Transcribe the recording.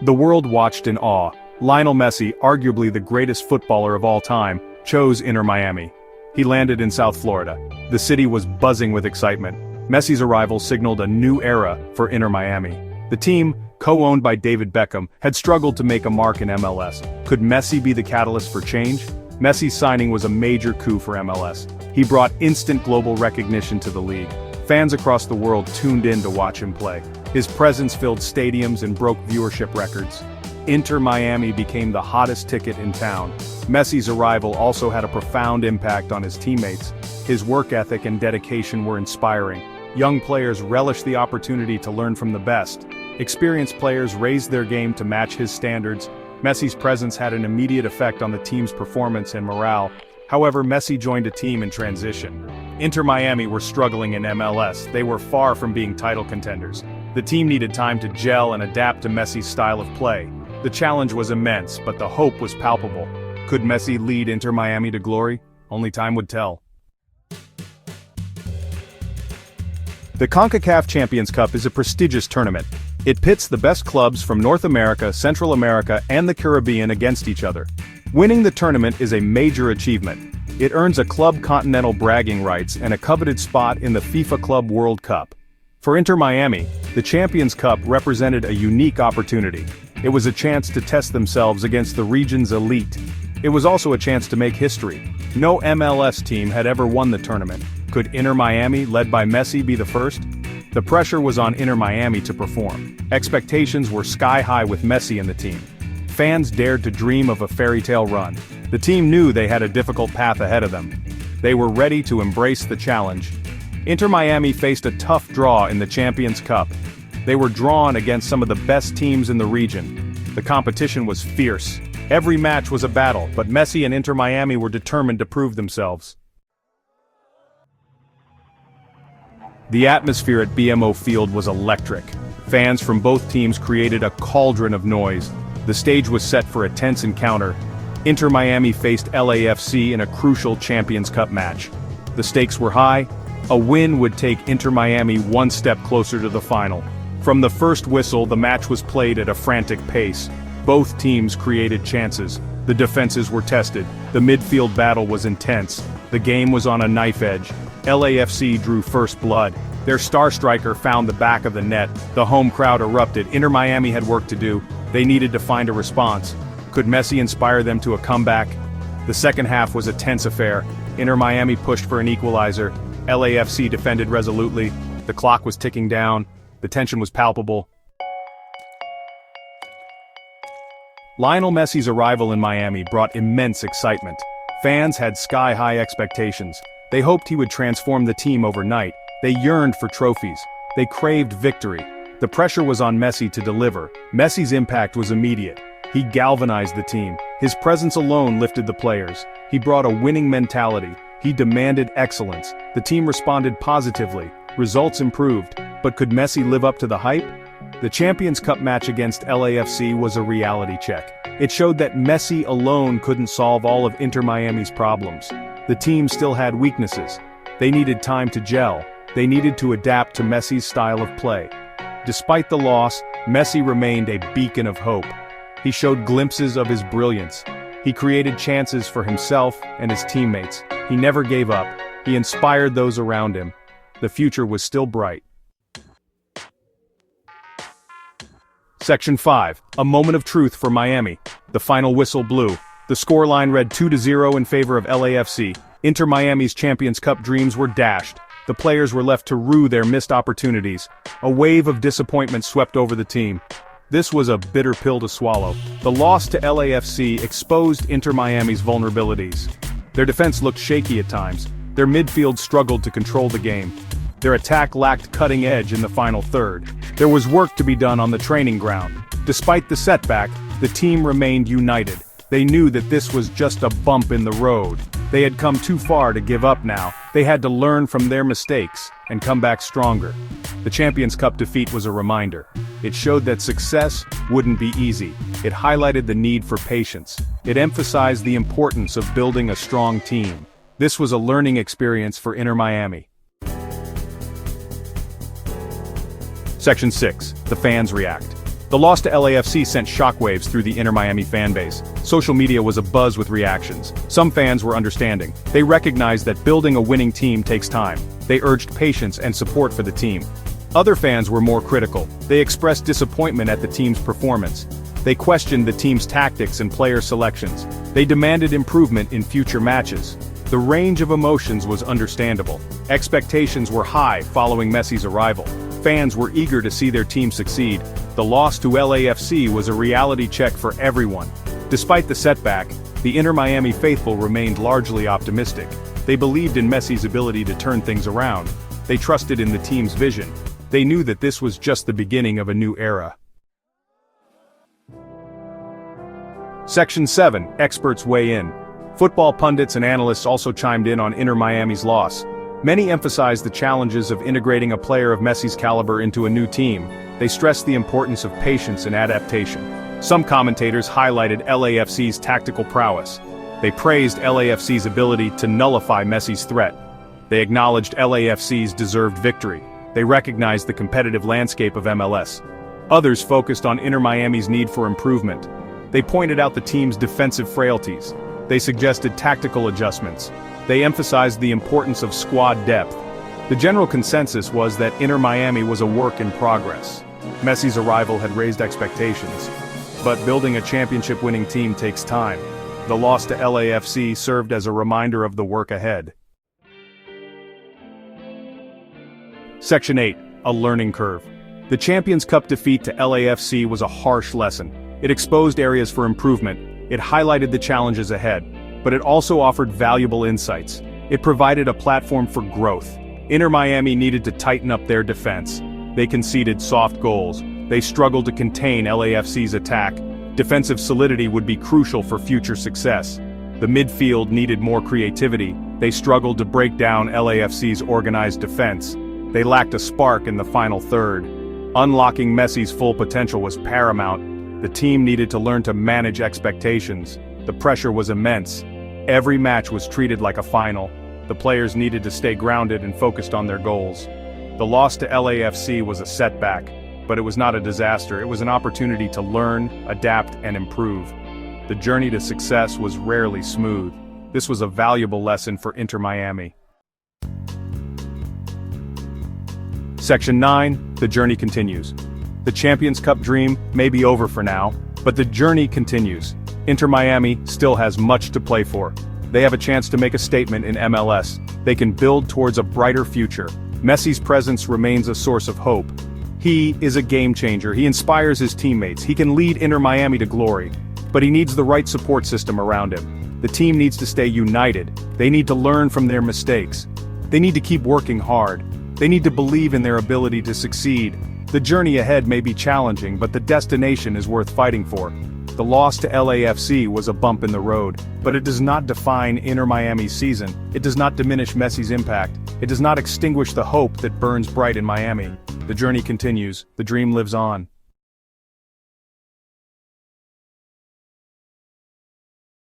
The world watched in awe. Lionel Messi, arguably the greatest footballer of all time, chose Inter Miami. He landed in South Florida. The city was buzzing with excitement. Messi's arrival signaled a new era for Inter Miami. The team, co-owned by David Beckham, had struggled to make a mark in MLS. Could Messi be the catalyst for change? Messi's signing was a major coup for MLS. He brought instant global recognition to the league. Fans across the world tuned in to watch him play. His presence filled stadiums and broke viewership records. Inter Miami became the hottest ticket in town. Messi's arrival also had a profound impact on his teammates. His work ethic and dedication were inspiring. Young players relished the opportunity to learn from the best. Experienced players raised their game to match his standards. Messi's presence had an immediate effect on the team's performance and morale. However, Messi joined a team in transition. Inter Miami were struggling in MLS. They were far from being title contenders. The team needed time to gel and adapt to Messi's style of play. The challenge was immense, but the hope was palpable. Could Messi lead Inter Miami to glory? Only time would tell. The CONCACAF Champions Cup is a prestigious tournament. It pits the best clubs from North America, Central America, and the Caribbean against each other. Winning the tournament is a major achievement. It earns a club continental bragging rights and a coveted spot in the FIFA Club World Cup. For Inter Miami, the Champions Cup represented a unique opportunity. It was a chance to test themselves against the region's elite. It was also a chance to make history. No MLS team had ever won the tournament. Could Inter Miami, led by Messi, be the first? The pressure was on Inter Miami to perform. Expectations were sky-high with Messi in the team. Fans dared to dream of a fairy tale run. The team knew they had a difficult path ahead of them. They were ready to embrace the challenge. Inter Miami faced a tough draw in the Champions Cup. They were drawn against some of the best teams in the region. The competition was fierce. Every match was a battle, but Messi and Inter Miami were determined to prove themselves. The atmosphere at BMO Field was electric. Fans from both teams created a cauldron of noise. The stage was set for a tense encounter. Inter Miami faced LAFC in a crucial Champions Cup match. The stakes were high. A win would take Inter Miami one step closer to the final. From the first whistle, the match was played at a frantic pace. Both teams created chances. The defenses were tested. The midfield battle was intense. The game was on a knife edge. LAFC drew first blood. Their star striker found the back of the net. The home crowd erupted. Inter Miami had work to do. They needed to find a response. Could Messi inspire them to a comeback? The second half was a tense affair. Inter Miami pushed for an equalizer. LAFC defended resolutely. The clock was ticking down. The tension was palpable. Lionel Messi's arrival in Miami brought immense excitement. Fans had sky-high expectations. They hoped he would transform the team overnight. They yearned for trophies. They craved victory. The pressure was on Messi to deliver. Messi's impact was immediate. He galvanized the team. His presence alone lifted the players. He brought a winning mentality. He demanded excellence. The team responded positively. Results improved. But could Messi live up to the hype? The Champions Cup match against LAFC was a reality check. It showed that Messi alone couldn't solve all of Inter Miami's problems. The team still had weaknesses. They needed time to gel. They needed to adapt to Messi's style of play. Despite the loss, Messi remained a beacon of hope. He showed glimpses of his brilliance. He created chances for himself and his teammates. He never gave up. He inspired those around him. The future was still bright. Section 5. A moment of truth for Miami. The final whistle blew. The scoreline read 2-0 in favor of LAFC. Inter Miami's Champions Cup dreams were dashed. The players were left to rue their missed opportunities. A wave of disappointment swept over the team. This was a bitter pill to swallow. The loss to LAFC exposed Inter Miami's vulnerabilities. Their defense looked shaky at times. Their midfield struggled to control the game. Their attack lacked cutting edge in the final third. There was work to be done on the training ground. Despite the setback, the team remained united. They knew that this was just a bump in the road. They had come too far to give up now. They had to learn from their mistakes and come back stronger. The Champions Cup defeat was a reminder. It showed that success wouldn't be easy. It highlighted the need for patience. It emphasized the importance of building a strong team. This was a learning experience for Inter Miami. Section 6. The fans react. The loss to LAFC sent shockwaves through the Inter Miami fanbase. Social media was abuzz with reactions. Some fans were understanding. They recognized that building a winning team takes time. They urged patience and support for the team. Other fans were more critical. They expressed disappointment at the team's performance. They questioned the team's tactics and player selections. They demanded improvement in future matches. The range of emotions was understandable. Expectations were high following Messi's arrival. Fans were eager to see their team succeed. The loss to LAFC was a reality check for everyone. Despite the setback, the Inter Miami faithful remained largely optimistic. They believed in Messi's ability to turn things around. They trusted in the team's vision. They knew that this was just the beginning of a new era. Section 7. Experts weigh in. Football pundits and analysts also chimed in on Inter Miami's loss. Many emphasized the challenges of integrating a player of Messi's caliber into a new team. They stressed the importance of patience and adaptation. Some commentators highlighted LAFC's tactical prowess. They praised LAFC's ability to nullify Messi's threat. They acknowledged LAFC's deserved victory. They recognized the competitive landscape of MLS. Others focused on Inter Miami's need for improvement. They pointed out the team's defensive frailties. They suggested tactical adjustments. They emphasized the importance of squad depth. The general consensus was that Inter Miami was a work in progress. Messi's arrival had raised expectations. But building a championship-winning team takes time. The loss to LAFC served as a reminder of the work ahead. Section 8. A learning curve. The Champions Cup defeat to LAFC was a harsh lesson. It exposed areas for improvement. It highlighted the challenges ahead. But it also offered valuable insights. It provided a platform for growth. Inter Miami needed to tighten up their defense. They conceded soft goals. They struggled to contain LAFC's attack. Defensive solidity would be crucial for future success. The midfield needed more creativity. They struggled to break down LAFC's organized defense. They lacked a spark in the final third. Unlocking Messi's full potential was paramount. The team needed to learn to manage expectations. The pressure was immense. Every match was treated like a final. The players needed to stay grounded and focused on their goals. The loss to LAFC was a setback, but it was not a disaster. It was an opportunity to learn, adapt, and improve. The journey to success was rarely smooth. This was a valuable lesson for Inter Miami. Section 9. The journey continues. The Champions Cup dream may be over for now, but the journey continues. Inter Miami still has much to play for. They have a chance to make a statement in MLS. They can build towards a brighter future. Messi's presence remains a source of hope. He is a game changer. He inspires his teammates. He can lead Inter Miami to glory. But he needs the right support system around him. The team needs to stay united. They need to learn from their mistakes. They need to keep working hard. They need to believe in their ability to succeed. The journey ahead may be challenging, but the destination is worth fighting for. The loss to LAFC was a bump in the road, but it does not define Inter Miami's season. It does not diminish Messi's impact. It does not extinguish the hope that burns bright in Miami. The journey continues. The dream lives on.